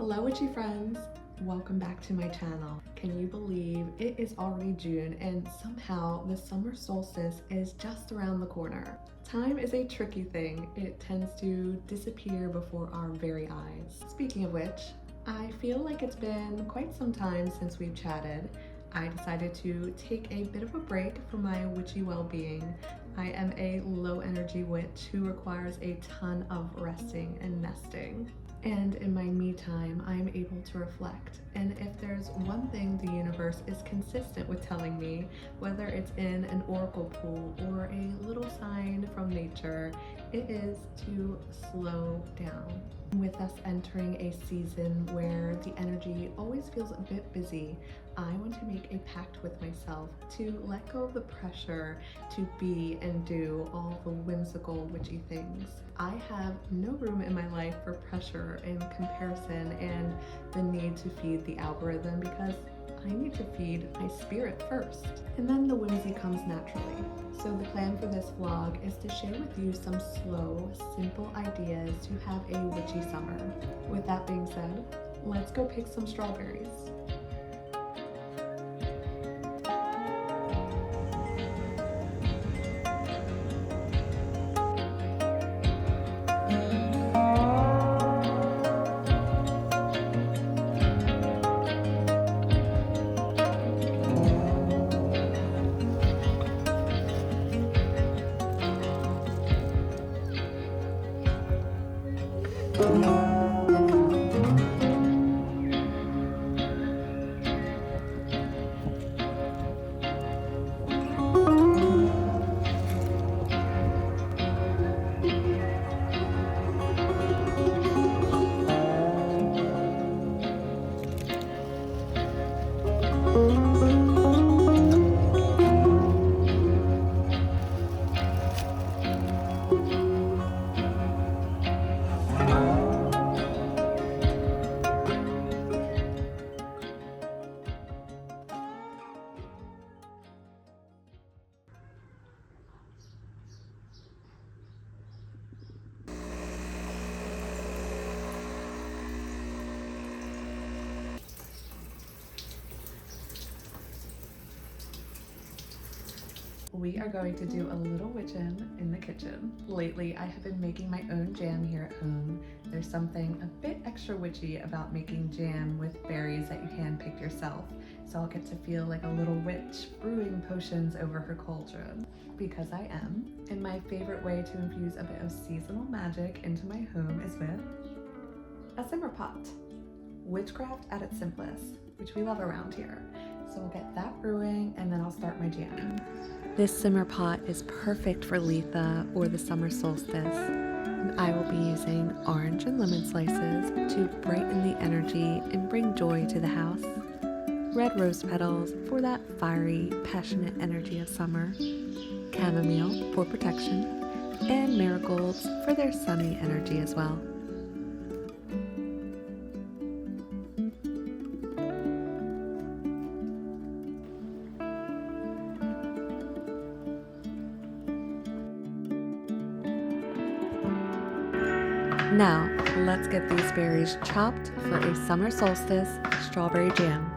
Hello witchy friends! Welcome back to my channel. Can you believe it is already June and somehow the summer solstice is just around the corner? Time is a tricky thing. It tends to disappear before our very eyes. Speaking of which, I feel like it's been quite some time since we've chatted. I decided to take a bit of a break from my witchy well-being. I am a low energy witch who requires a ton of resting and nesting. And in my me time, I'm able to reflect. And if there's one thing the universe is consistent with telling me, whether it's in an oracle pool or a little sign from nature, it is to slow down. With us entering a season where the energy always feels a bit busy, I want to make a pact with myself to let go of the pressure to be and do all the whimsical witchy things. I have no room in my life for pressure and comparison and the need to feed the algorithm because I need to feed my spirit first. And then the whimsy comes naturally. So the plan for this vlog is to share with you some slow, simple ideas to have a witchy summer. With that being said, let's go pick some strawberries. We are going to do a little witchin' in the kitchen. Lately, I have been making my own jam here at home. There's something a bit extra witchy about making jam with berries that you handpicked yourself. So I'll get to feel like a little witch brewing potions over her cauldron. Because I am. And my favorite way to infuse a bit of seasonal magic into my home is with a simmer pot. Witchcraft at its simplest, which we love around here. So we'll get that brewing and then I'll start my jam. This simmer pot is perfect for Litha or the summer solstice. And I will be using orange and lemon slices to brighten the energy and bring joy to the house. Red rose petals for that fiery, passionate energy of summer. Chamomile for protection. And marigolds for their sunny energy as well. Now, let's get these berries chopped for a summer solstice strawberry jam.